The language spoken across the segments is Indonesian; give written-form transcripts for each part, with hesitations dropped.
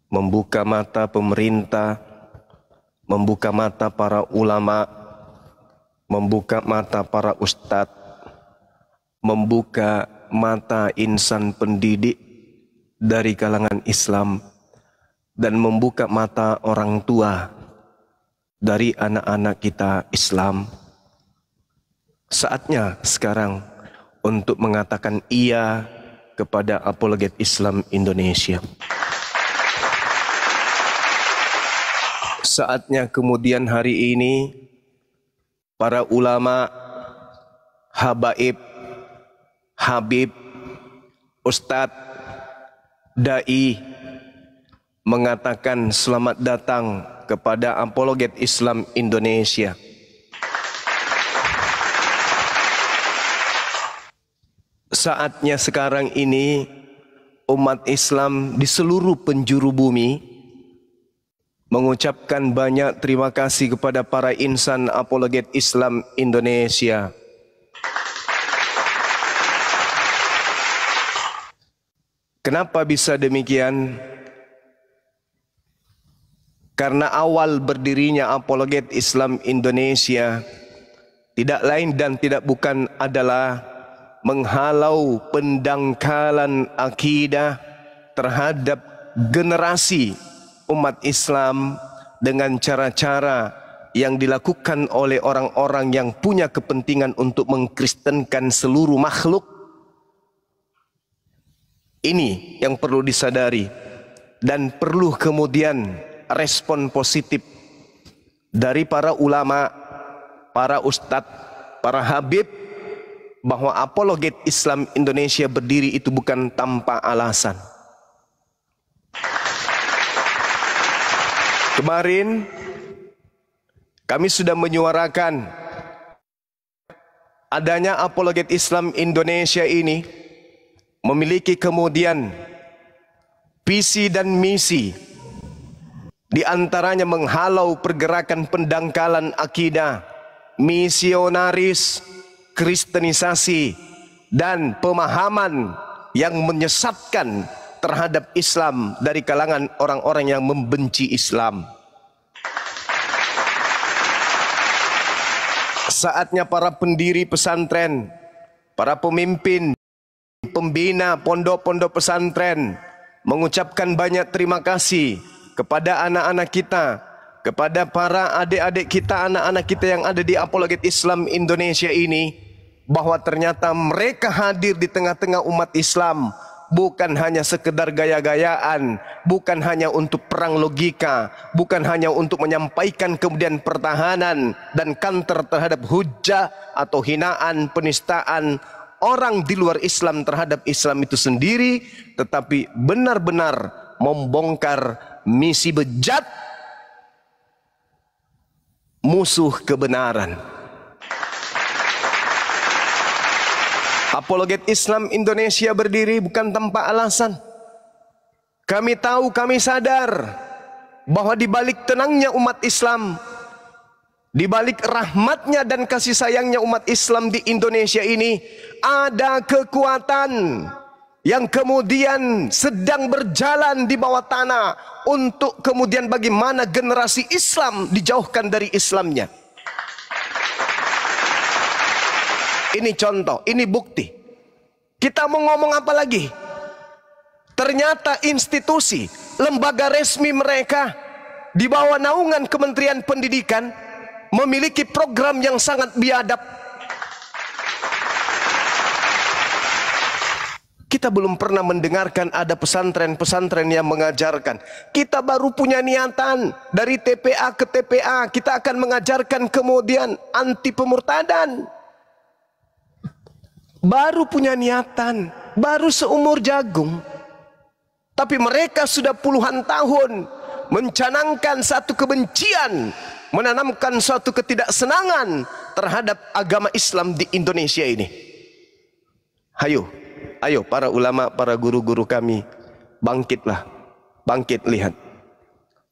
membuka mata pemerintah, membuka mata para ulama, membuka mata para ustadz, membuka mata insan pendidik dari kalangan Islam, dan membuka mata orang tua dari anak-anak kita Islam. Saatnya sekarang untuk mengatakan iya kepada apologet Islam Indonesia. Saatnya kemudian hari ini para ulama, habaib, habib, ustadz, dai mengatakan selamat datang kepada apologet Islam Indonesia. Saatnya sekarang ini umat Islam di seluruh penjuru bumi mengucapkan banyak terima kasih kepada para insan apologet Islam Indonesia. Kenapa bisa demikian? Karena awal berdirinya apologet Islam Indonesia tidak lain dan tidak bukan adalah menghalau pendangkalan akidah terhadap generasi umat Islam dengan cara-cara yang dilakukan oleh orang-orang yang punya kepentingan untuk mengkristenkan seluruh makhluk. Ini yang perlu disadari dan perlu kemudian respon positif dari para ulama, para ustadz, para habib, bahwa apologet Islam Indonesia berdiri itu bukan tanpa alasan. Kemarin kami sudah menyuarakan adanya apologet Islam Indonesia ini memiliki kemudian visi dan misi, di antaranya menghalau pergerakan pendangkalan akidah, misionaris, kristenisasi, dan pemahaman yang menyesatkan terhadap Islam dari kalangan orang-orang yang membenci Islam. Saatnya para pendiri pesantren, para pemimpin, pembina pondok-pondok pesantren mengucapkan banyak terima kasih kepada anak-anak kita, kepada para adik-adik kita, anak-anak kita yang ada di apologet Islam Indonesia ini, bahwa ternyata mereka hadir di tengah-tengah umat Islam bukan hanya sekedar gaya-gayaan, bukan hanya untuk perang logika, bukan hanya untuk menyampaikan kemudian pertahanan dan counter terhadap hujah atau hinaan, penistaan orang di luar Islam terhadap Islam itu sendiri, tetapi benar-benar membongkar misi bejat musuh kebenaran. Apologet Islam Indonesia berdiri bukan tanpa alasan. Kami tahu, kami sadar bahwa di balik tenangnya umat Islam, di balik rahmatnya dan kasih sayangnya umat Islam di Indonesia ini, ada kekuatan yang kemudian sedang berjalan di bawah tanah untuk kemudian bagaimana generasi Islam dijauhkan dari Islamnya. Ini contoh, ini bukti. Kita mau ngomong apa lagi? Ternyata institusi, lembaga resmi mereka di bawah naungan Kementerian Pendidikan memiliki program yang sangat biadab. Kita belum pernah mendengarkan ada pesantren-pesantren yang mengajarkan. Kita baru punya niatan dari TPA ke TPA, kita akan mengajarkan kemudian anti pemurtadan. Baru punya niatan, baru seumur jagung. Tapi mereka sudah puluhan tahun mencanangkan satu kebencian, menanamkan suatu ketidaksenangan terhadap agama Islam di Indonesia ini. Ayo para ulama, para guru-guru kami, bangkitlah, bangkit,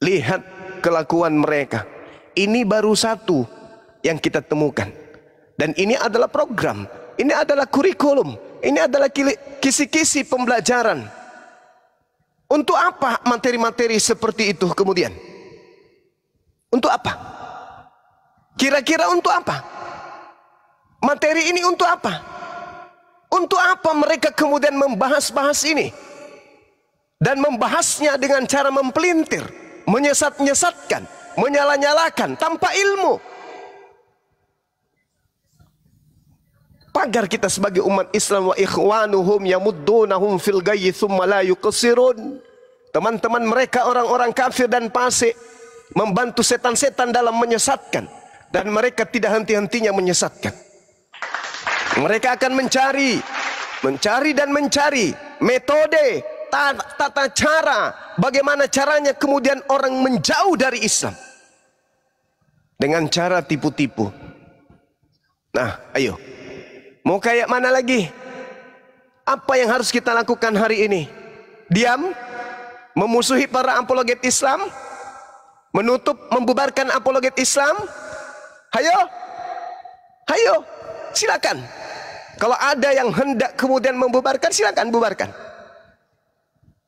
lihat kelakuan mereka. Ini baru satu yang kita temukan, dan ini adalah program, ini adalah kurikulum, ini adalah kisi-kisi pembelajaran Untuk apa materi-materi seperti itu kemudian? Untuk apa? Kira-kira untuk apa? Materi ini untuk apa? Untuk apa mereka kemudian membahas-bahas ini? Dan membahasnya dengan cara mempelintir, menyesat-nyesatkan, menyala-nyalakan tanpa ilmu. Pagar kita sebagai umat Islam, wa ikhwanuhum yamuddunahum fil gayyi thumma la yuqsirun. Teman-teman mereka orang-orang kafir dan fasik membantu setan-setan dalam menyesatkan, dan mereka tidak henti-hentinya menyesatkan. Mereka akan mencari dan mencari metode, tata cara, bagaimana caranya kemudian orang menjauh dari Islam dengan cara tipu-tipu. Nah, ayo, mau kayak mana lagi? Apa yang harus kita lakukan hari ini? Diam? Memusuhi para apologet Islam? Menutup, membubarkan apologet Islam? Hayo, hayo, silakan. Kalau ada yang hendak kemudian membubarkan, silakan bubarkan.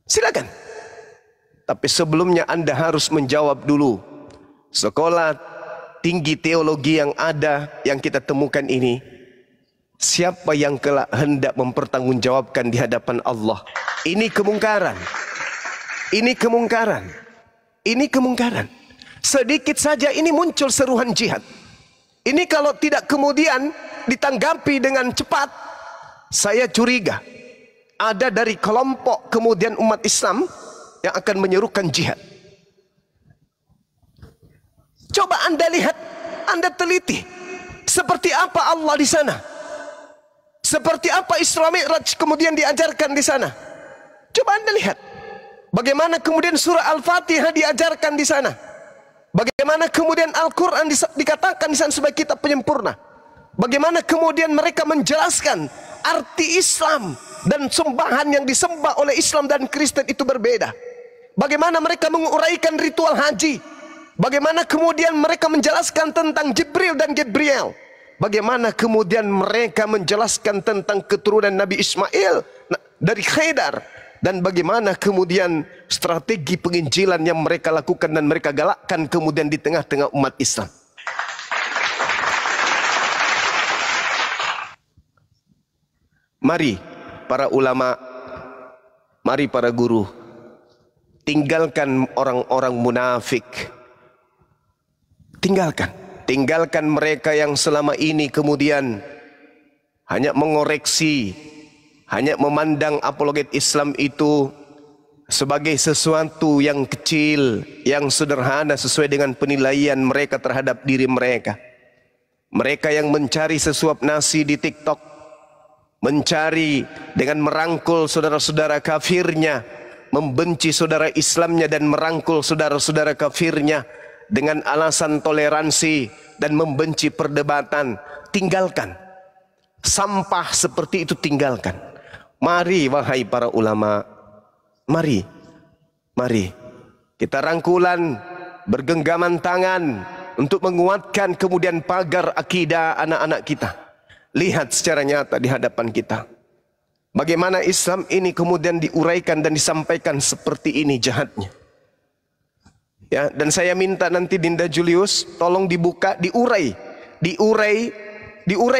Silakan. Tapi sebelumnya Anda harus menjawab dulu. Sekolah tinggi teologi yang ada, yang kita temukan ini, siapa yang kelak hendak mempertanggungjawabkan di hadapan Allah? Ini kemungkaran. Ini kemungkaran. Ini kemungkaran. Sedikit saja ini muncul seruan jihad. Ini kalau tidak kemudian ditanggapi dengan cepat, saya curiga ada dari kelompok kemudian umat Islam yang akan menyerukan jihad. Coba Anda lihat, Anda teliti, seperti apa Allah di sana, seperti apa Isra Mi'raj kemudian diajarkan di sana. Coba Anda lihat, bagaimana kemudian surah Al-Fatihah diajarkan di sana, bagaimana kemudian Al-Quran dikatakan di sana sebagai kitab penyempurna. Bagaimana kemudian mereka menjelaskan arti Islam dan sembahan yang disembah oleh Islam dan Kristen itu berbeda. Bagaimana mereka menguraikan ritual haji. Bagaimana kemudian mereka menjelaskan tentang Jibril dan Gabriel. Bagaimana kemudian mereka menjelaskan tentang keturunan Nabi Ismail dari Khedar. Dan bagaimana kemudian strategi penginjilan yang mereka lakukan dan mereka galakkan kemudian di tengah-tengah umat Islam. Mari para ulama, mari para guru, tinggalkan orang-orang munafik. Tinggalkan mereka yang selama ini kemudian hanya mengoreksi, hanya memandang apologet Islam itu sebagai sesuatu yang kecil, yang sederhana sesuai dengan penilaian mereka terhadap diri mereka. Mereka yang mencari sesuap nasi di TikTok, mencari dengan merangkul saudara-saudara kafirnya, membenci saudara Islamnya dan merangkul saudara-saudara kafirnya dengan alasan toleransi dan membenci perdebatan. Tinggalkan. Sampah seperti itu tinggalkan. Mari wahai para ulama, mari kita rangkulan, bergenggaman tangan untuk menguatkan kemudian pagar akidah anak-anak kita. Lihat secara nyata di hadapan kita, bagaimana Islam ini kemudian diuraikan dan disampaikan seperti ini jahatnya. Ya, dan saya minta nanti Dinda Julius tolong dibuka, diurai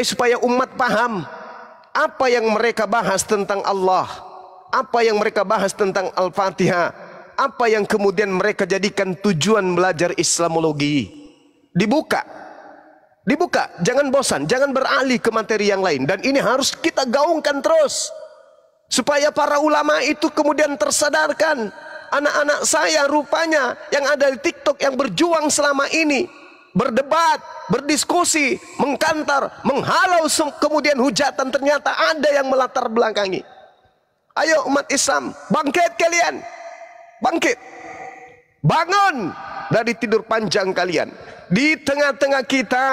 supaya umat paham apa yang mereka bahas tentang Allah, apa yang mereka bahas tentang Al-Fatihah, apa yang kemudian mereka jadikan tujuan belajar Islamologi. Dibuka, jangan bosan, jangan beralih ke materi yang lain. Dan ini harus kita gaungkan terus, supaya para ulama itu kemudian tersadarkan. Anak-anak saya rupanya yang ada di TikTok yang berjuang selama ini, berdebat, berdiskusi, mengkantar, menghalau kemudian hujatan, ternyata ada yang melatar belakangi. Ayo umat Islam, bangkit kalian, bangkit, bangun dari tidur panjang kalian. Di tengah-tengah kita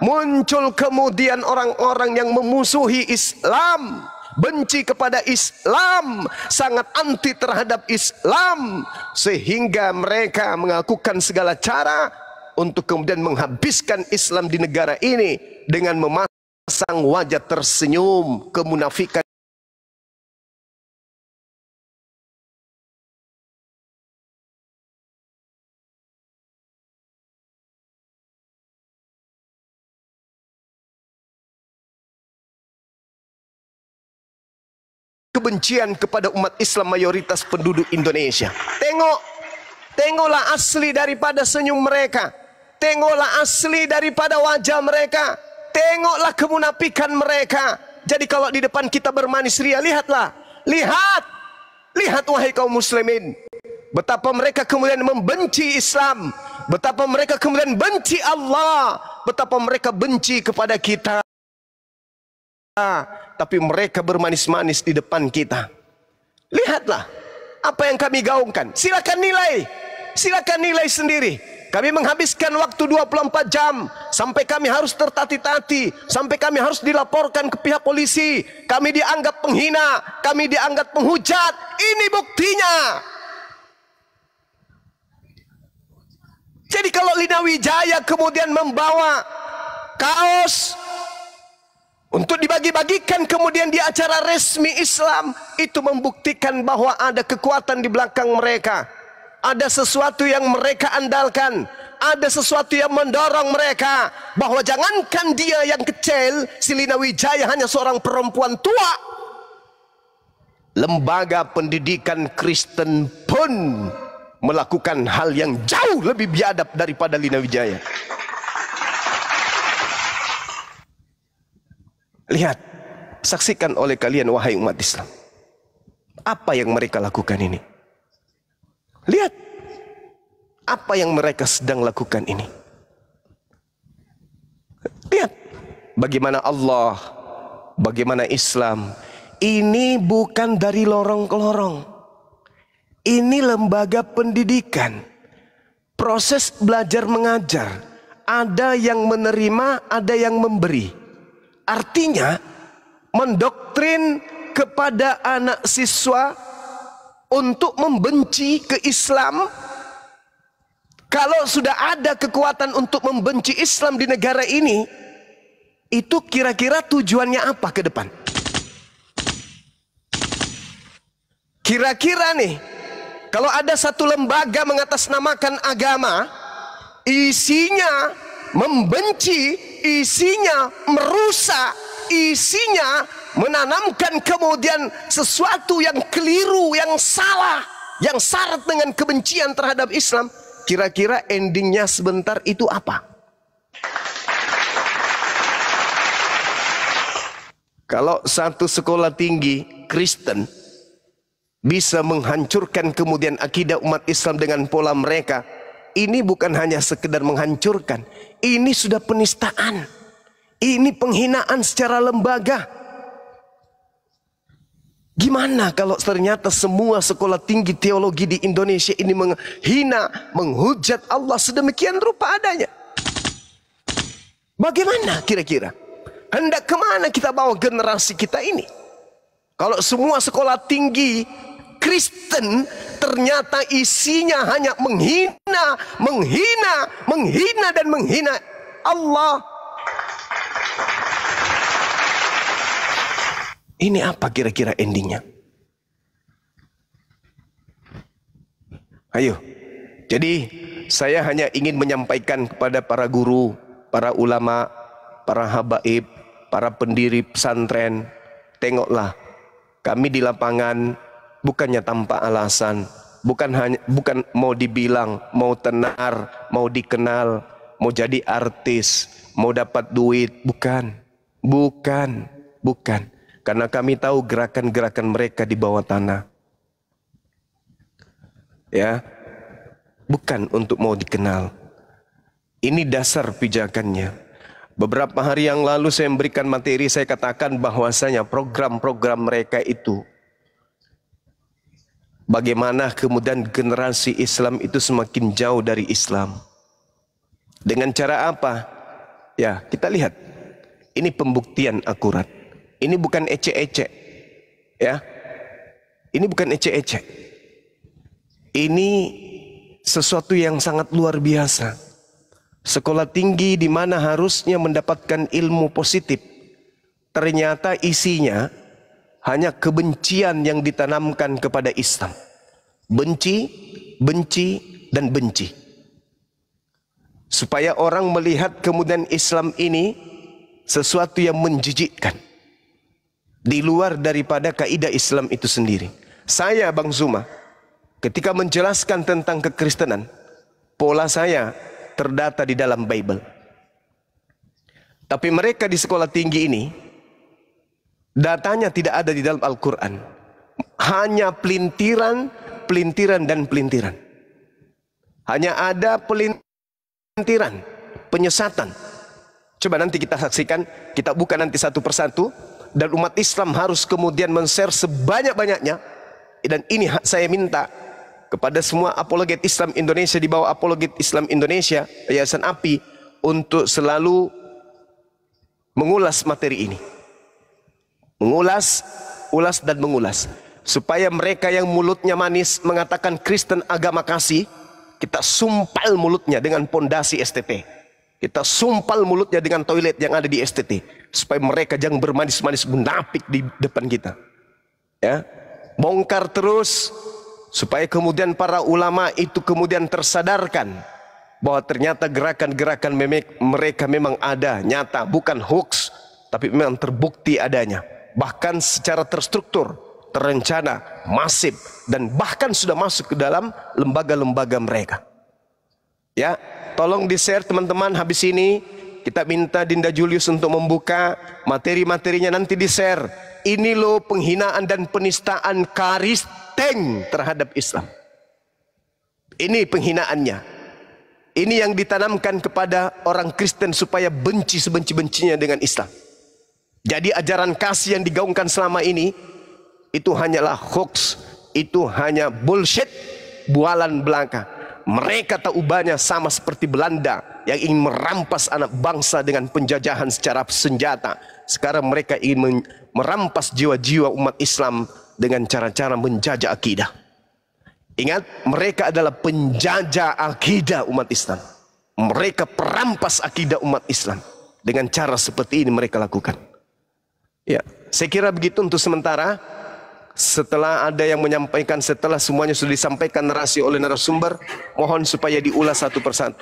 muncul kemudian orang-orang yang memusuhi Islam, benci kepada Islam, sangat anti terhadap Islam, sehingga mereka melakukan segala cara untuk kemudian menghabiskan Islam di negara ini dengan memasang wajah tersenyum kemunafikan kebencian kepada umat Islam mayoritas penduduk Indonesia. Tengoklah asli daripada senyum mereka. Tengoklah asli daripada wajah mereka. Tengoklah kemunafikan mereka. Jadi kalau di depan kita bermanis ria, lihatlah. Lihat wahai kaum muslimin. Betapa mereka kemudian membenci Islam. Betapa mereka kemudian benci Allah. Betapa mereka benci kepada kita. Tapi mereka bermanis-manis di depan kita. Lihatlah apa yang kami gaungkan. Silakan nilai sendiri. Kami menghabiskan waktu 24 jam sampai kami harus tertati-tati, sampai kami harus dilaporkan ke pihak polisi. Kami dianggap penghina, kami dianggap penghujat. Ini buktinya. Jadi kalau Lina Wijaya kemudian membawa kaos untuk dibagi-bagikan kemudian di acara resmi Islam, itu membuktikan bahwa ada kekuatan di belakang mereka. Ada sesuatu yang mereka andalkan. Ada sesuatu yang mendorong mereka. Bahwa jangankan dia yang kecil, si Lina Wijaya hanya seorang perempuan tua. Lembaga pendidikan Kristen pun melakukan hal yang jauh lebih biadab daripada Lina Wijaya. Lihat, saksikan oleh kalian wahai umat Islam. Apa yang mereka lakukan ini? Lihat, apa yang mereka sedang lakukan ini. Lihat, bagaimana Allah, bagaimana Islam. Ini bukan dari lorong ke lorong. Ini lembaga pendidikan. Proses belajar mengajar. Ada yang menerima, ada yang memberi. Artinya mendoktrin kepada anak siswa untuk membenci ke Islam. Kalau sudah ada kekuatan untuk membenci Islam di negara ini, itu kira-kira tujuannya apa ke depan? Kira-kira nih, kalau ada satu lembaga mengatasnamakan agama, isinya membenci, isinya merusak, isinya menanamkan kemudian sesuatu yang keliru, yang salah, yang syarat dengan kebencian terhadap Islam. Kira-kira endingnya sebentar itu apa? Kalau satu sekolah tinggi Kristen bisa menghancurkan kemudian akidah umat Islam dengan pola mereka, ini bukan hanya sekedar menghancurkan, ini sudah penistaan. Ini penghinaan secara lembaga. Gimana kalau ternyata semua sekolah tinggi teologi di Indonesia ini menghina, menghujat Allah sedemikian rupa adanya? Bagaimana kira-kira? Hendak kemana kita bawa generasi kita ini? Kalau semua sekolah tinggi Kristen ternyata isinya hanya menghina dan menghina Allah. Ini apa kira-kira endingnya? Ayo. Jadi saya hanya ingin menyampaikan kepada para guru, para ulama, para habaib, para pendiri pesantren, tengoklah kami di lapangan bukannya tanpa alasan, bukan mau dibilang, mau tenar, mau dikenal, mau jadi artis, mau dapat duit, bukan. Karena kami tahu gerakan-gerakan mereka di bawah tanah. Ya, bukan untuk mau dikenal. Ini dasar pijakannya. Beberapa hari yang lalu saya memberikan materi, saya katakan bahwasanya program-program mereka itu, bagaimana kemudian generasi Islam itu semakin jauh dari Islam. Dengan cara apa? Ya, kita lihat. Ini pembuktian akurat. Ini bukan ecek-ecek. Ya. Ini bukan ecek-ecek. Ini sesuatu yang sangat luar biasa. Sekolah tinggi di mana harusnya mendapatkan ilmu positif, ternyata isinya hanya kebencian yang ditanamkan kepada Islam. Benci, dan benci. Supaya orang melihat kemudian Islam ini sesuatu yang menjijikkan. di luar daripada kaidah Islam itu sendiri. Saya, Bang Zuma, ketika menjelaskan tentang kekristenan, pola saya terdata di dalam Bible. Tapi mereka di sekolah tinggi ini, datanya tidak ada di dalam Al-Quran. Hanya pelintiran, pelintiran, dan pelintiran. Hanya ada pelintiran, penyesatan. Coba nanti kita saksikan, kita buka nanti satu persatu. Dan umat Islam harus kemudian men-share sebanyak-banyaknya. Dan ini saya minta kepada semua apologet Islam Indonesia, di bawah apologet Islam Indonesia, Yayasan API, untuk selalu mengulas materi ini. Mengulas, ulas dan mengulas. Supaya mereka yang mulutnya manis mengatakan Kristen agama kasih, kita sumpal mulutnya dengan pondasi STT. Kita sumpal mulutnya dengan toilet yang ada di STT. Supaya mereka jangan bermanis-manis munafik di depan kita. Ya, bongkar terus. Supaya kemudian para ulama itu kemudian tersadarkan bahwa ternyata gerakan-gerakan mereka memang ada, nyata, bukan hoax, tapi memang terbukti adanya. Bahkan secara terstruktur, terencana, masif, dan bahkan sudah masuk ke dalam lembaga-lembaga mereka. Ya, tolong di-share teman-teman. Habis ini kita minta Dinda Julius untuk membuka materi-materinya, nanti di-share. Ini loh penghinaan dan penistaan Karisteng terhadap Islam. Ini penghinaannya. Ini yang ditanamkan kepada orang Kristen supaya benci sebenci-bencinya dengan Islam. Jadi ajaran kasih yang digaungkan selama ini itu hanyalah hoax, itu hanya bullshit, bualan belaka. Mereka tak ubahnya sama seperti Belanda yang ingin merampas anak bangsa dengan penjajahan secara senjata. Sekarang mereka ingin merampas jiwa-jiwa umat Islam dengan cara-cara menjajah akidah. Ingat, mereka adalah penjajah akidah umat Islam. Mereka perampas akidah umat Islam. Dengan cara seperti ini mereka lakukan. Ya, saya kira begitu untuk sementara. Setelah ada yang menyampaikan, setelah semuanya sudah disampaikan narasi oleh narasumber, mohon supaya diulas satu persatu.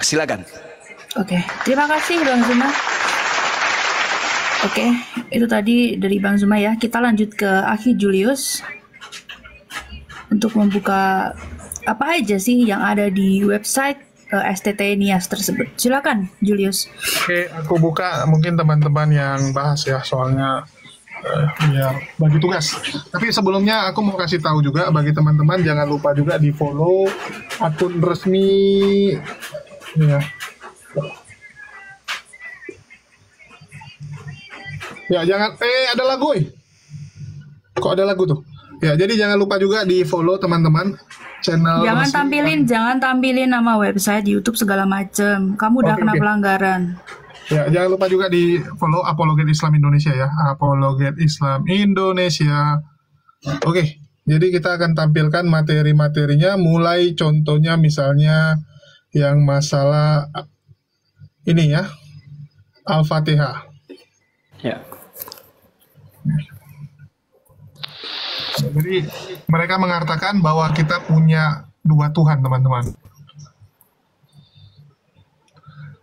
Silakan. Oke, terima kasih Bang Zuma. Oke, itu tadi dari Bang Zuma ya. Kita lanjut ke Akhi Julius untuk membuka apa aja sih yang ada di website STT Nias tersebut. Silakan Julius. Oke, aku buka, mungkin teman-teman yang bahas ya, soalnya ya bagi tugas. Tapi sebelumnya aku mau kasih tahu juga bagi teman-teman, jangan lupa juga di follow akun resmi ya. Ya jangan ada lagu kok ada lagu tuh ya, jadi jangan lupa juga di follow teman-teman channel. Jangan tampilin nama website, YouTube segala macem. Kamu udah kena pelanggaran. Ya, jangan lupa juga di follow Apologet Islam Indonesia ya, Apologet Islam Indonesia. Oke, jadi kita akan tampilkan materi-materinya, mulai contohnya misalnya yang masalah ini ya, Al-Fatihah. Ya. Jadi mereka mengatakan bahwa kita punya dua Tuhan, teman-teman.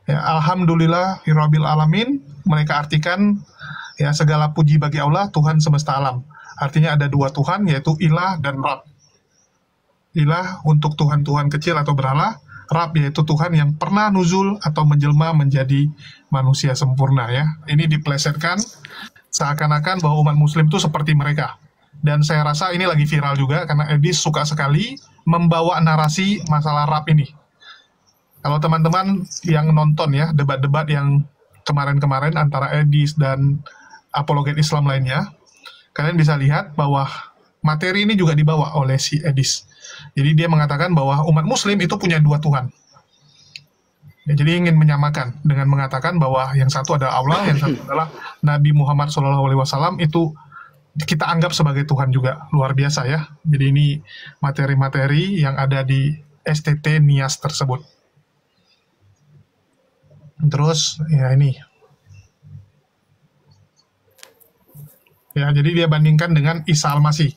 Ya, Alhamdulillah Rabbil Alamin, mereka artikan ya segala puji bagi Allah, Tuhan semesta alam. Artinya ada dua Tuhan, yaitu Ilah dan Rab. Ilah untuk Tuhan-Tuhan kecil atau berhala, Rab yaitu Tuhan yang pernah nuzul atau menjelma menjadi manusia sempurna ya. Ini diplesetkan seakan-akan bahwa umat muslim itu seperti mereka. Dan saya rasa ini lagi viral juga karena Edis suka sekali membawa narasi masalah Rab ini. Kalau teman-teman yang nonton ya debat-debat yang kemarin-kemarin antara Edis dan apologet Islam lainnya, kalian bisa lihat bahwa materi ini juga dibawa oleh si Edis. Jadi dia mengatakan bahwa umat muslim itu punya dua Tuhan. Ya, jadi ingin menyamakan dengan mengatakan bahwa yang satu adalah Allah, yang satu adalah Nabi Muhammad SAW, itu kita anggap sebagai Tuhan juga. Luar biasa ya. Jadi ini materi-materi yang ada di STT Nias tersebut. Terus ya ini ya, jadi dia bandingkan dengan Isa Al-Masih.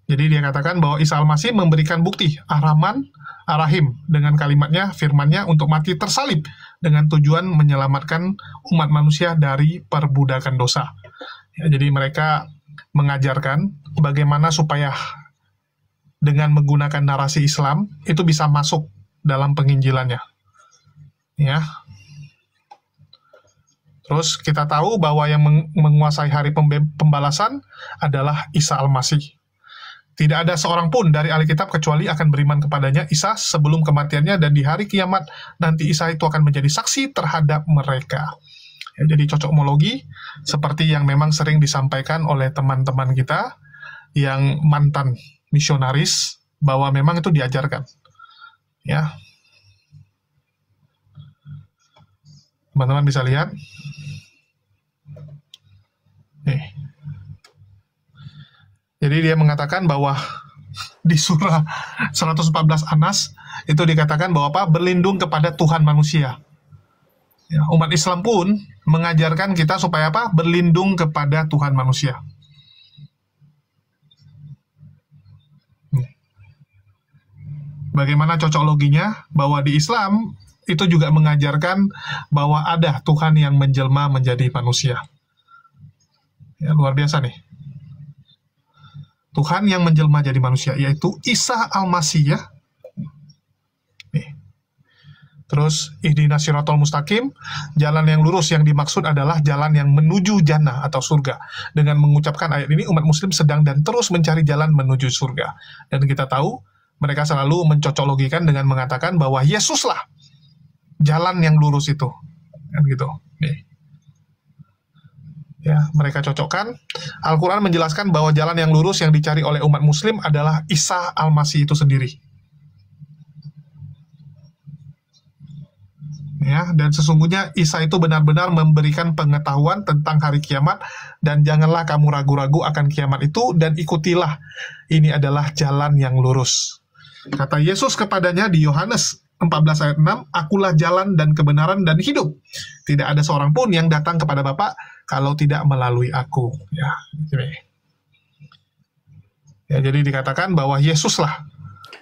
Jadi dia katakan bahwa Isa Al-Masih memberikan bukti Ar-Rahman Ar-Rahim dengan kalimatnya, firmannya untuk mati tersalib dengan tujuan menyelamatkan umat manusia dari perbudakan dosa. Ya, jadi mereka mengajarkan bagaimana supaya dengan menggunakan narasi Islam itu bisa masuk dalam penginjilannya. Ya. Terus kita tahu bahwa yang menguasai hari pembalasan adalah Isa Al-Masih. Tidak ada seorang pun dari Alkitab kecuali akan beriman kepadanya Isa sebelum kematiannya, dan di hari kiamat nanti Isa itu akan menjadi saksi terhadap mereka. Ya, jadi cocokmologi seperti yang memang sering disampaikan oleh teman-teman kita yang mantan misionaris, bahwa memang itu diajarkan. Ya. Teman-teman bisa lihat. Nih. Jadi dia mengatakan bahwa di surah 114 Anas itu dikatakan bahwa apa? Berlindung kepada Tuhan manusia. Ya, umat Islam pun mengajarkan kita supaya apa? Berlindung kepada Tuhan manusia. Bagaimana cocok loginya? Bahwa di Islam itu juga mengajarkan bahwa ada Tuhan yang menjelma menjadi manusia. Ya, luar biasa nih. Tuhan yang menjelma jadi manusia, yaitu Isa Al-Masih, ya. Nih. Terus, ihdinas siratal mustaqim, jalan yang lurus yang dimaksud adalah jalan yang menuju jannah atau surga. Dengan mengucapkan ayat ini, umat muslim sedang dan terus mencari jalan menuju surga. Dan kita tahu, mereka selalu mencocoklogikan dengan mengatakan bahwa Yesuslah jalan yang lurus itu. Kan gitu. Nih. Ya, mereka cocokkan. Al-Quran menjelaskan bahwa jalan yang lurus yang dicari oleh umat muslim adalah Isa Al-Masih itu sendiri. Ya, dan sesungguhnya Isa itu benar-benar memberikan pengetahuan tentang hari kiamat, dan janganlah kamu ragu-ragu akan kiamat itu, dan ikutilah. Ini adalah jalan yang lurus. Kata Yesus kepadanya di Yohanes 14 ayat 6, akulah jalan dan kebenaran dan hidup. Tidak ada seorang pun yang datang kepada Bapa kalau tidak melalui aku. Ya, jadi dikatakan bahwa Yesuslah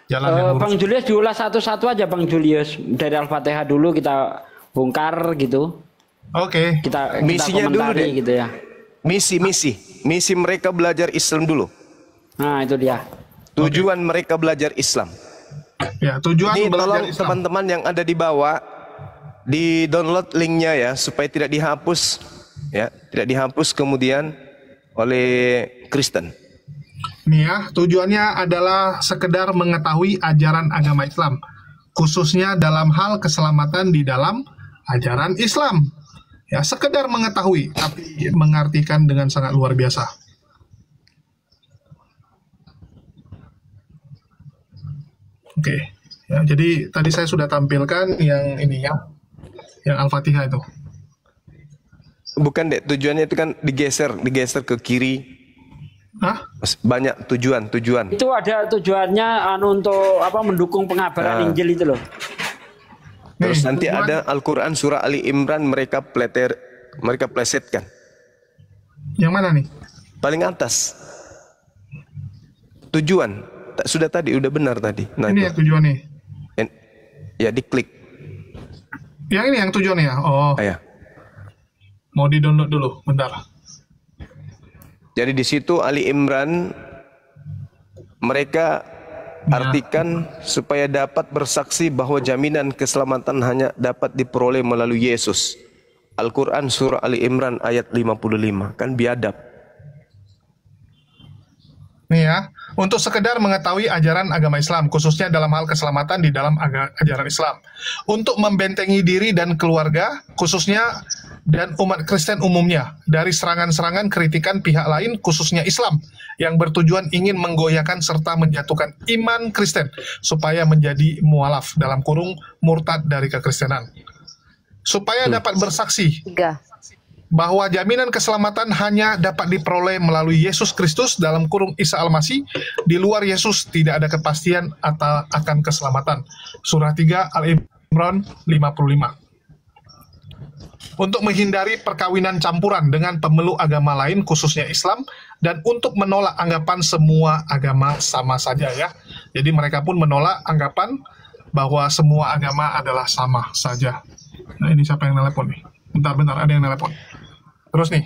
jalan yang lurus. Bang Julius diulas satu-satu aja, Bang Julius. Dari Al-Fatihah dulu kita bongkar gitu. Oke. Kita misinya dulu deh. Gitu ya. Misi mereka belajar Islam dulu. Nah, itu dia. Tujuan mereka belajar Islam. Ya, tujuan ini belajar tolong Islam. Teman-teman yang ada di bawah di download linknya ya, supaya tidak dihapus ya, tidak dihapus kemudian oleh Kristen. Nih ya, tujuannya adalah sekedar mengetahui ajaran agama Islam, khususnya dalam hal keselamatan di dalam ajaran Islam. Ya, sekedar mengetahui, tapi mengartikan dengan sangat luar biasa. Oke, ya, jadi tadi saya sudah tampilkan yang ini ya, yang Al-Fatihah itu. Bukan dek, tujuannya itu kan digeser ke kiri. Hah? Banyak tujuan. Itu ada tujuannya untuk apa? Mendukung pengabaran Injil itu loh. Terus Nih, nanti tujuan, ada Al-Quran surah Ali Imran mereka plesetkan. yang mana nih? Paling atas. Tujuan. Sudah tadi, udah benar tadi. Nah, Ini itu. ya tujuannya. Ya diklik. Yang ini yang tujuannya ya? Oh, Ya. mau di-download dulu, bentar. Jadi di situ Ali Imran mereka artikan supaya dapat bersaksi bahwa jaminan keselamatan hanya dapat diperoleh melalui Yesus. Al-Quran surah Ali Imran ayat 55. Kan biadab. Nih ya, untuk sekedar mengetahui ajaran agama Islam, khususnya dalam hal keselamatan di dalam ajaran Islam. Untuk membentengi diri dan keluarga, khususnya dan umat Kristen umumnya, dari serangan-serangan kritikan pihak lain, khususnya Islam, yang bertujuan ingin menggoyahkan serta menjatuhkan iman Kristen, supaya menjadi mualaf, dalam kurung murtad dari kekristenan. Supaya dapat bersaksi bahwa jaminan keselamatan hanya dapat diperoleh melalui Yesus Kristus dalam kurung Isa Al-Masih. Di luar Yesus tidak ada kepastian akan keselamatan. Surah 3 Al-Imran 55. Untuk menghindari perkawinan campuran dengan pemeluk agama lain, khususnya Islam, dan untuk menolak anggapan semua agama sama saja ya. Jadi mereka pun menolak anggapan bahwa semua agama adalah sama saja. Nah, ini siapa yang nelpon nih? Bentar, ada yang nelpon. Terus nih,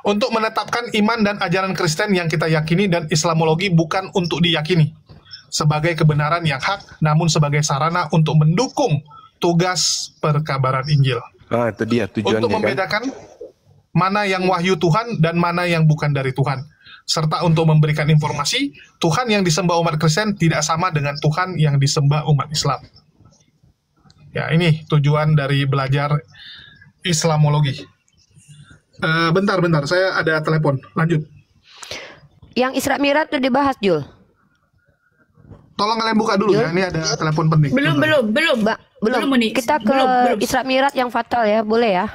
untuk menetapkan iman dan ajaran Kristen yang kita yakini dan Islamologi bukan untuk diyakini sebagai kebenaran yang hak, namun sebagai sarana untuk mendukung tugas perkabaran Injil. Itu dia tujuannya, untuk membedakan mana yang wahyu Tuhan dan mana yang bukan dari Tuhan, serta untuk memberikan informasi Tuhan yang disembah umat Kristen tidak sama dengan Tuhan yang disembah umat Islam. Ya, ini tujuan dari belajar Islamologi. Bentar, saya ada telepon. Lanjut. Yang Isra Mi'raj udah dibahas, Jul. Tolong kalian buka dulu ya, ini ada telepon penting. Belum, Mbak. Belum. Kita ke belum. Isra Mi'raj yang fatal ya, boleh ya?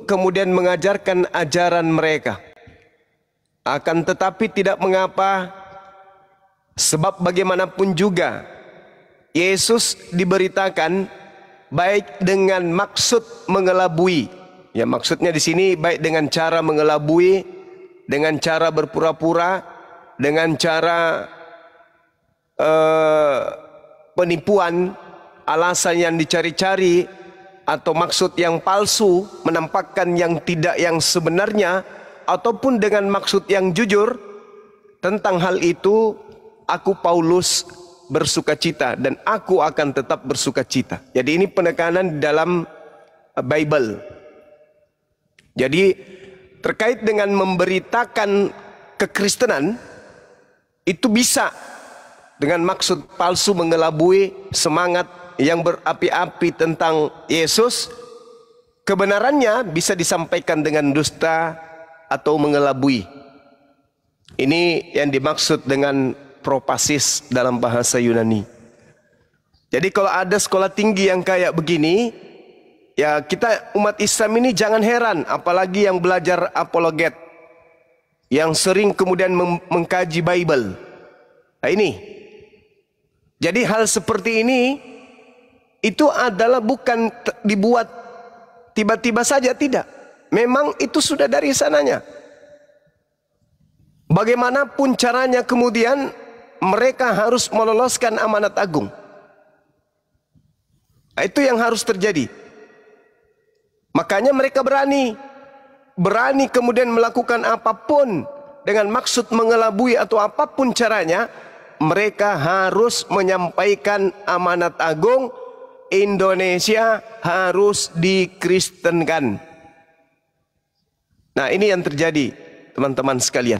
Kemudian mengajarkan ajaran mereka. Akan tetapi tidak mengapa, sebab bagaimanapun juga Yesus diberitakan baik dengan maksud mengelabui. Ya, maksudnya di sini baik dengan cara mengelabui, dengan cara berpura-pura, dengan cara penipuan, alasan yang dicari-cari, atau maksud yang palsu, menampakkan yang tidak yang sebenarnya, ataupun dengan maksud yang jujur. Tentang hal itu, aku Paulus bersukacita dan aku akan tetap bersukacita. Jadi ini penekanan dalam Bible. Jadi terkait dengan memberitakan kekristenan itu bisa dengan maksud palsu mengelabui semangat yang berapi-api tentang Yesus. Kebenarannya bisa disampaikan dengan dusta atau mengelabui. Ini yang dimaksud dengan propasis dalam bahasa Yunani. Jadi kalau ada sekolah tinggi yang kayak begini, ya kita umat Islam ini jangan heran, apalagi yang belajar apologet, yang sering kemudian mengkaji Bible. Nah ini, jadi hal seperti ini itu adalah bukan dibuat tiba-tiba saja, tidak. Memang itu sudah dari sananya. Bagaimanapun caranya kemudian mereka harus meloloskan amanat agung. Nah, itu yang harus terjadi. Makanya mereka berani kemudian melakukan apapun dengan maksud mengelabui atau apapun caranya, mereka harus menyampaikan amanat agung, Indonesia harus dikristenkan. Nah, ini yang terjadi, teman-teman sekalian.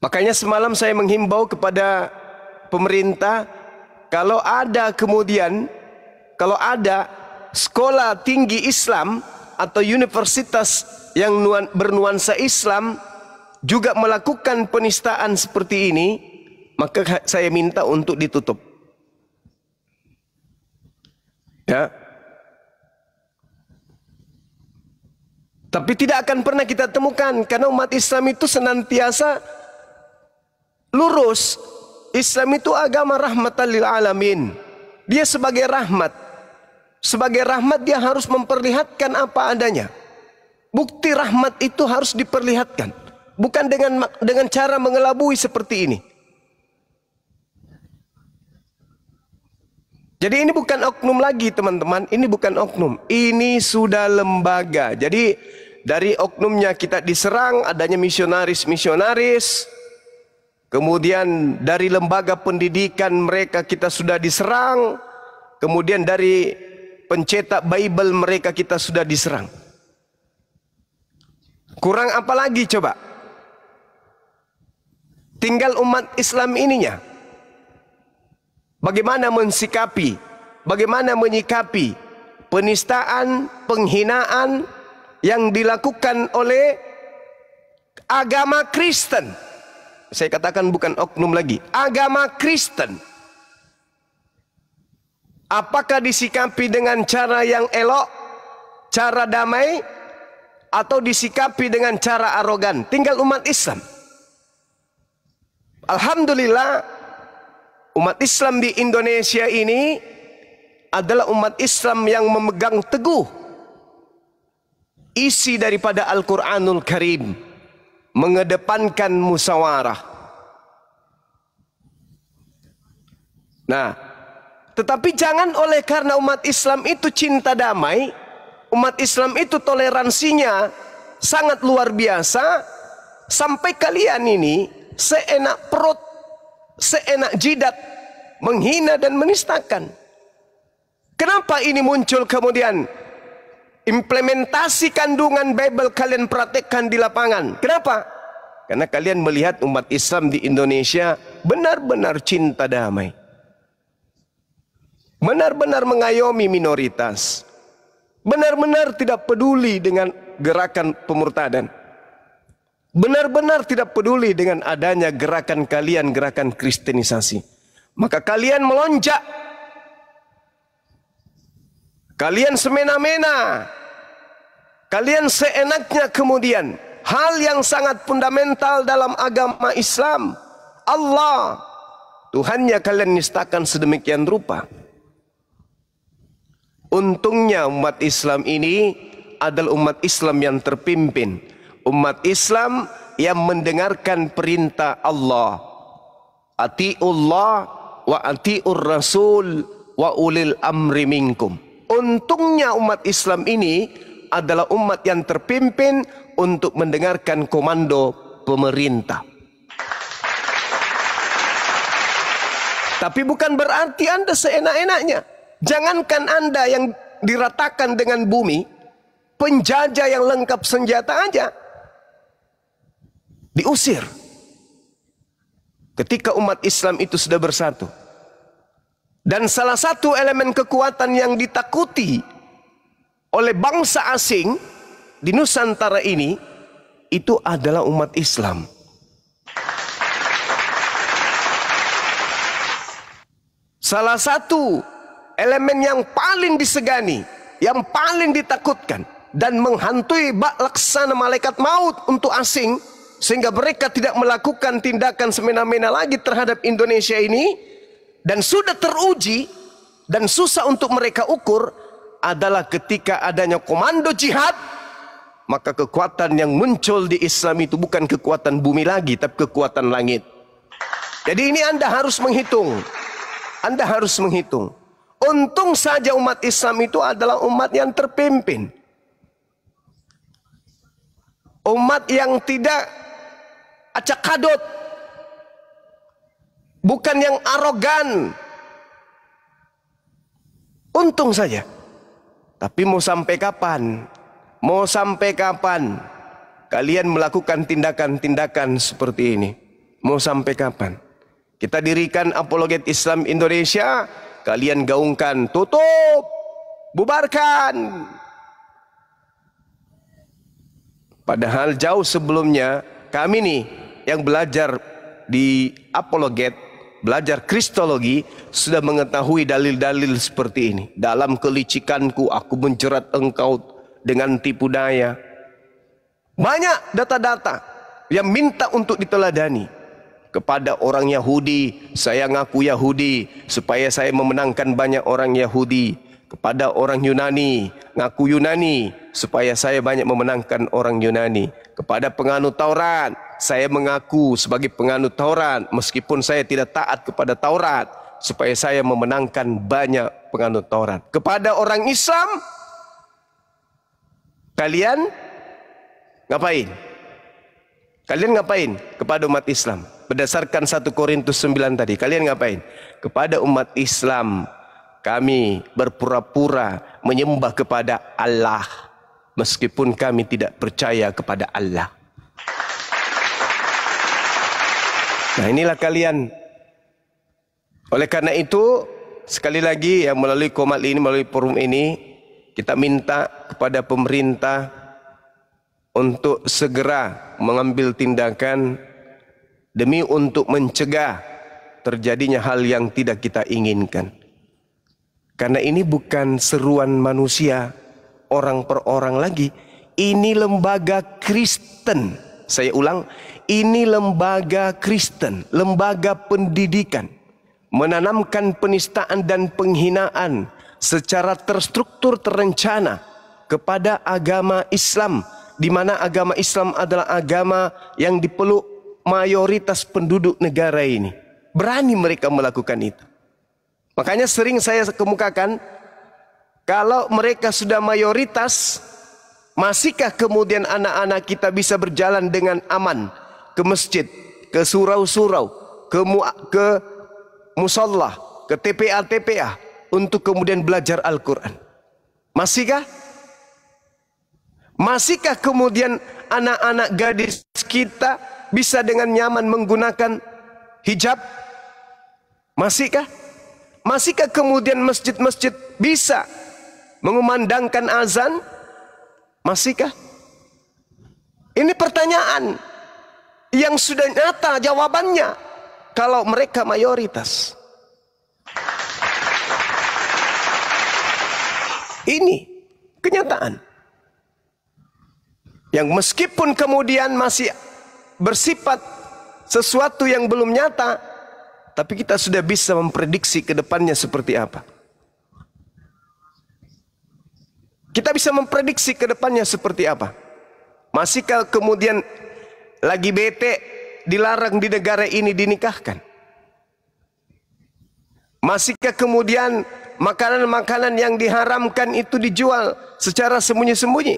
Makanya semalam saya menghimbau kepada pemerintah, kalau ada sekolah tinggi Islam atau universitas yang bernuansa Islam juga melakukan penistaan seperti ini, maka saya minta untuk ditutup. Ya. Tapi tidak akan pernah kita temukan, karena umat Islam itu senantiasa lurus. Islam itu agama rahmatan lil alamin. Dia sebagai rahmat. Sebagai rahmat dia harus memperlihatkan apa adanya. Bukti rahmat itu harus diperlihatkan, bukan dengan cara mengelabui seperti ini. Jadi ini bukan oknum lagi, teman-teman. Ini bukan oknum. Ini sudah lembaga. Jadi dari oknumnya kita diserang, adanya misionaris-misionaris. Kemudian dari lembaga pendidikan mereka kita sudah diserang. Kemudian dari pencetak Bible mereka kita sudah diserang. Kurang apa lagi coba? Tinggal umat Islam ininya. Bagaimana mensikapi, bagaimana menyikapi penistaan, penghinaan yang dilakukan oleh agama Kristen. Saya katakan bukan oknum lagi, agama Kristen. Apakah disikapi dengan cara yang elok, cara damai, atau disikapi dengan cara arogan? Tinggal umat Islam. Alhamdulillah, umat Islam di Indonesia ini adalah umat Islam yang memegang teguh isi daripada Al-Quranul Karim, mengedepankan musyawarah. Nah, tetapi jangan oleh karena umat Islam itu cinta damai, umat Islam itu toleransinya sangat luar biasa, sampai kalian ini seenak perut, seenak jidat menghina dan menistakan. Kenapa ini muncul kemudian? Implementasi kandungan Bible kalian praktekkan di lapangan. Kenapa? Karena kalian melihat umat Islam di Indonesia benar-benar cinta damai, benar-benar mengayomi minoritas, benar-benar tidak peduli dengan gerakan pemurtadan, benar-benar tidak peduli dengan adanya gerakan kalian, gerakan kristenisasi. Maka kalian melonjak, kalian semena-mena, kalian seenaknya kemudian hal yang sangat fundamental dalam agama Islam, Allah, Tuhannya kalian nistakan sedemikian rupa. Untungnya umat Islam ini adalah umat Islam yang terpimpin, umat Islam yang mendengarkan perintah Allah. Atiullah wa atiur rasul wa ulil amri minkum. Untungnya umat Islam ini adalah umat yang terpimpin untuk mendengarkan komando pemerintah. Tapi bukan berarti Anda seenak-enaknya. Jangankan Anda yang diratakan dengan bumi, penjajah yang lengkap senjata aja diusir. Ketika umat Islam itu sudah bersatu. Dan salah satu elemen kekuatan yang ditakuti oleh bangsa asing di Nusantara ini, itu adalah umat Islam. Salah satu elemen yang paling disegani, yang paling ditakutkan, dan menghantui bak laksana malaikat maut untuk asing, sehingga mereka tidak melakukan tindakan semena-mena lagi terhadap Indonesia ini, dan sudah teruji dan susah untuk mereka ukur, adalah ketika adanya komando jihad. Maka kekuatan yang muncul di Islam itu bukan kekuatan bumi lagi, tapi kekuatan langit. Jadi ini Anda harus menghitung. Anda harus menghitung. Untung saja umat Islam itu adalah umat yang terpimpin, umat yang tidak acak kadut, bukan yang arogan. Untung saja. Tapi mau sampai kapan? Mau sampai kapan kalian melakukan tindakan-tindakan seperti ini? Mau sampai kapan? Kita dirikan Apologet Islam Indonesia, kalian gaungkan, tutup, bubarkan. Padahal jauh sebelumnya kami nih yang belajar di Apologet, belajar Kristologi, sudah mengetahui dalil-dalil seperti ini. Dalam kelicikanku aku menjerat engkau dengan tipu daya. Banyak data-data yang minta untuk diteladani. Kepada orang Yahudi, saya ngaku Yahudi supaya saya memenangkan banyak orang Yahudi. Kepada orang Yunani, ngaku Yunani supaya saya banyak memenangkan orang Yunani. Kepada penganut Taurat, saya mengaku sebagai penganut Taurat meskipun saya tidak taat kepada Taurat supaya saya memenangkan banyak penganut Taurat. Kepada orang Islam, kalian ngapain? Kalian ngapain kepada umat Islam? Berdasarkan 1 Korintus 9 tadi, kalian ngapain? Kepada umat Islam, kami berpura-pura menyembah kepada Allah meskipun kami tidak percaya kepada Allah. Nah, inilah kalian. Oleh karena itu, sekali lagi yang melalui komat ini, melalui forum ini, kita minta kepada pemerintah untuk segera mengambil tindakan demi untuk mencegah terjadinya hal yang tidak kita inginkan. Karena ini bukan seruan manusia orang per orang lagi. Ini lembaga Kristen. Saya ulang, ini lembaga Kristen, lembaga pendidikan. Menanamkan penistaan dan penghinaan secara terstruktur, terencana kepada agama Islam, di mana agama Islam adalah agama yang dipeluk mayoritas penduduk negara ini. Berani mereka melakukan itu. Makanya sering saya kemukakan, kalau mereka sudah mayoritas, Masihkah kemudian anak-anak kita bisa berjalan dengan aman ke masjid, ke surau-surau, ke musalla, ke TPA-TPA untuk kemudian belajar Al-Quran? Masihkah? Masihkah kemudian anak-anak gadis kita bisa dengan nyaman menggunakan hijab? Masihkah? Masihkah kemudian masjid-masjid bisa mengumandangkan azan? Masihkah? Ini pertanyaan yang sudah nyata jawabannya kalau mereka mayoritas. Ini kenyataan yang meskipun kemudian masih bersifat sesuatu yang belum nyata, tapi kita sudah bisa memprediksi ke depannya seperti apa. Kita bisa memprediksi ke depannya seperti apa. Masihkah kemudian lagi bete dilarang di negara ini dinikahkan? Masihkah kemudian makanan-makanan yang diharamkan itu dijual secara sembunyi-sembunyi?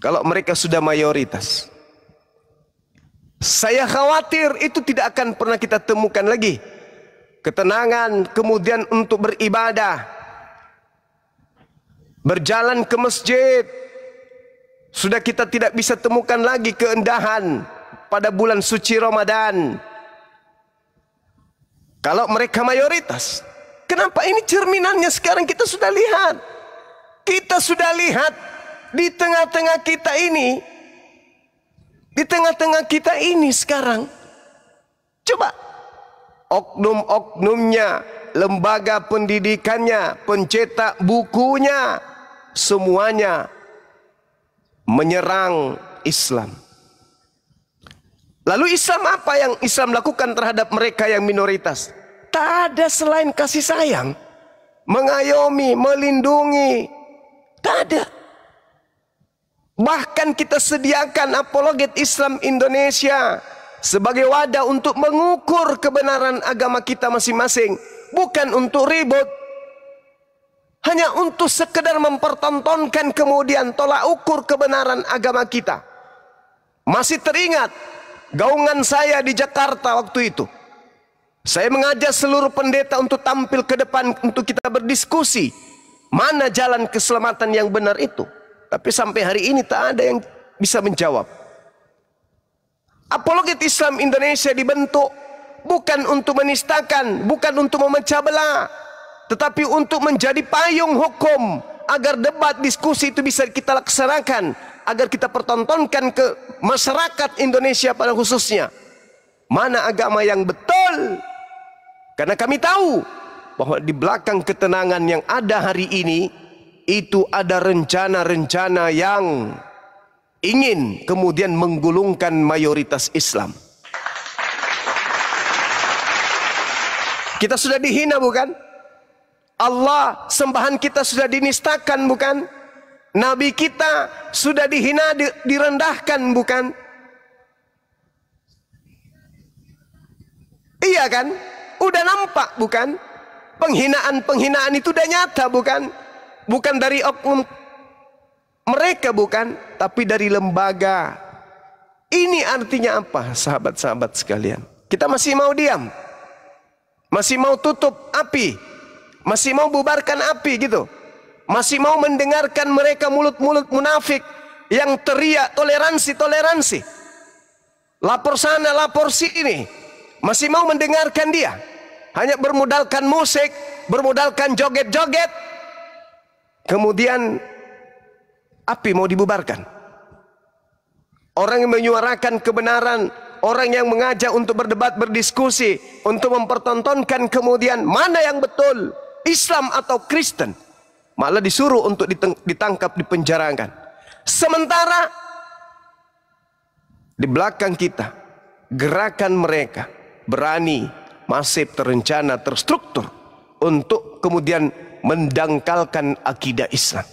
Kalau mereka sudah mayoritas, saya khawatir itu tidak akan pernah kita temukan lagi ketenangan kemudian untuk beribadah, berjalan ke masjid. Sudah kita tidak bisa temukan lagi keindahan pada bulan suci Ramadan. Kalau mereka mayoritas, kenapa ini cerminannya sekarang kita sudah lihat? Kita sudah lihat di tengah-tengah kita ini, sekarang, coba oknum-oknumnya, lembaga pendidikannya, pencetak bukunya, semuanya menyerang Islam. Lalu Islam apa yang Islam lakukan terhadap mereka yang minoritas? Tak ada selain kasih sayang, mengayomi, melindungi. Tak ada. Bahkan kita sediakan Apologet Islam Indonesia sebagai wadah untuk mengukur kebenaran agama kita masing-masing. Bukan untuk ribut, hanya untuk sekedar mempertontonkan kemudian tolak ukur kebenaran agama kita. Masih teringat gaungan saya di Jakarta waktu itu. Saya mengajak seluruh pendeta untuk tampil ke depan untuk kita berdiskusi mana jalan keselamatan yang benar itu. Tapi sampai hari ini tak ada yang bisa menjawab. Apologet Islam Indonesia dibentuk bukan untuk menistakan, bukan untuk memecah belah, tetapi untuk menjadi payung hukum agar debat diskusi itu bisa kita laksanakan, agar kita pertontonkan ke masyarakat Indonesia pada khususnya mana agama yang betul. Karena kami tahu bahwa di belakang ketenangan yang ada hari ini itu ada rencana-rencana yang ingin kemudian menggulungkan mayoritas Islam. Kita sudah dihina bukan? Allah sembahan kita sudah dinistakan bukan? Nabi kita sudah dihina, direndahkan bukan? Iya kan? Udah nampak bukan? Penghinaan-penghinaan itu udah nyata bukan? Bukan dari oknum mereka bukan? Tapi dari lembaga. Ini artinya apa sahabat-sahabat sekalian? Kita masih mau diam? Masih mau tutup api? Masih mau bubarkan api gitu? Masih mau mendengarkan mereka mulut-mulut munafik yang teriak toleransi? Lapor sana, lapor sini. Masih mau mendengarkan dia? Hanya bermodalkan musik, bermodalkan joget-joget. Kemudian api mau dibubarkan. Orang yang menyuarakan kebenaran, orang yang mengajak untuk berdebat, berdiskusi, untuk mempertontonkan kemudian mana yang betul, Islam atau Kristen, malah disuruh untuk ditangkap, dipenjarakan. Sementara di belakang kita gerakan mereka berani, masif, terencana, terstruktur untuk kemudian mendangkalkan akidah Islam.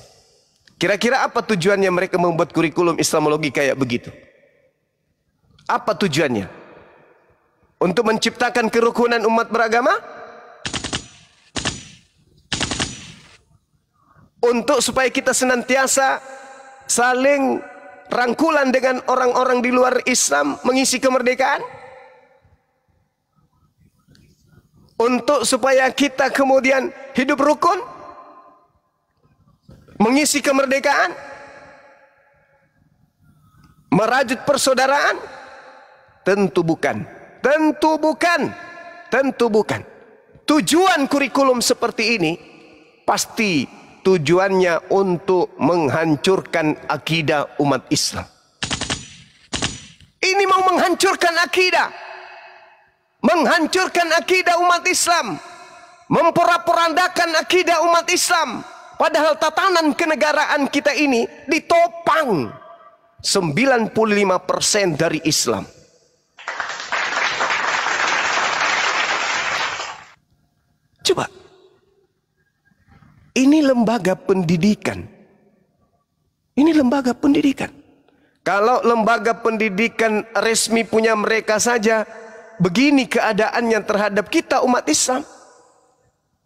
Kira-kira apa tujuannya mereka membuat kurikulum Islamologi kayak begitu? Apa tujuannya? Untuk menciptakan kerukunan umat beragama? untuk supaya kita senantiasa saling rangkulan dengan orang-orang di luar Islam mengisi kemerdekaan, untuk supaya kita kemudian hidup rukun mengisi kemerdekaan, merajut persaudaraan? Tentu bukan. Tentu bukan. Tentu bukan. Tujuan kurikulum seperti ini pasti tujuannya untuk menghancurkan akidah umat Islam. Ini mau menghancurkan akidah. Menghancurkan akidah umat Islam. Memporak-porandakan akidah umat Islam. Padahal tatanan kenegaraan kita ini ditopang 95% dari Islam. Coba. Ini lembaga pendidikan. Ini lembaga pendidikan. Kalau lembaga pendidikan resmi punya mereka saja, begini keadaannya terhadap kita umat Islam.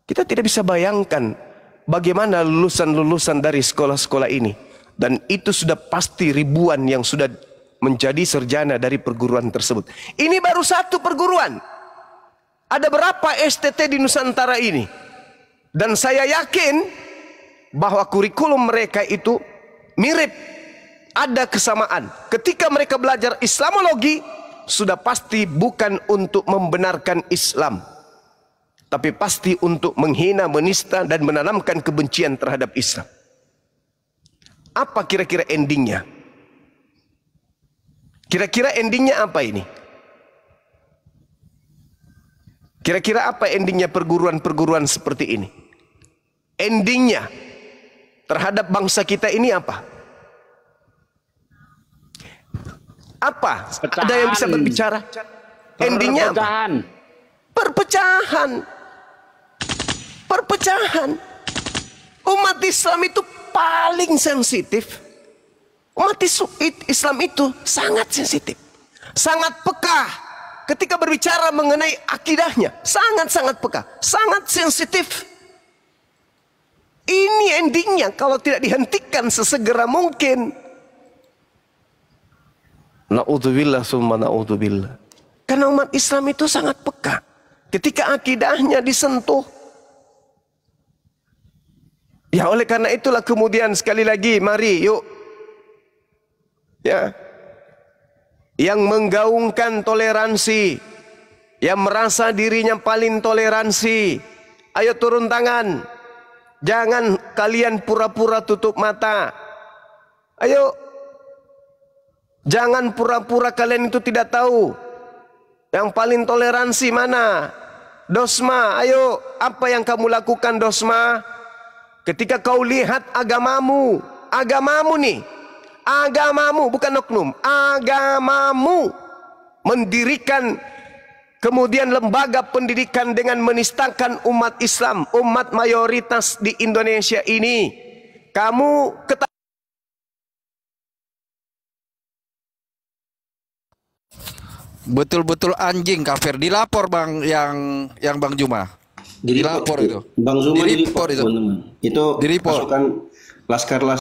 Kita tidak bisa bayangkan bagaimana lulusan-lulusan dari sekolah-sekolah ini. Dan itu sudah pasti ribuan yang sudah menjadi sarjana dari perguruan tersebut. Ini baru satu perguruan. Ada berapa STT di Nusantara ini? Dan saya yakin bahwa kurikulum mereka itu mirip, ada kesamaan. Ketika mereka belajar Islamologi, sudah pasti bukan untuk membenarkan Islam, tapi pasti untuk menghina, menista, dan menanamkan kebencian terhadap Islam. Apa kira-kira endingnya? Kira-kira endingnya apa ini? Kira-kira apa endingnya perguruan-perguruan seperti ini? Endingnya terhadap bangsa kita ini apa? Apa? Pecahan. Ada yang bisa berbicara? Endingnya apa? Perpecahan. Perpecahan. Umat Islam itu paling sensitif. Umat Islam itu sangat sensitif. Sangat peka. Ketika berbicara mengenai akidahnya. Sangat-sangat peka. Sangat sensitif. Ini endingnya kalau tidak dihentikan sesegera mungkin. Na'udzubillah summa na'udzubillah. Karena umat Islam itu sangat peka. Ketika akidahnya disentuh. Ya oleh karena itulah kemudian sekali lagi mari yuk. Ya. Yang menggaungkan toleransi. Yang merasa dirinya paling toleransi. Ayo turun tangan. Jangan kalian pura-pura tutup mata. Ayo. Jangan pura-pura kalian itu tidak tahu. Yang paling toleransi mana? Dosma. Ayo. Apa yang kamu lakukan Dosma? Ketika kau lihat agamamu. Agamamu nih. Agamamu bukan oknum. Agamamu. Mendirikan kemudian lembaga pendidikan dengan menistakan umat Islam, umat mayoritas di Indonesia ini. Kamu betul-betul anjing kafir. Dilapor Bang yang Bang Juma. Dilapor itu. Bang Zuma dilapor itu. Teman-teman. Itu pasukan laskar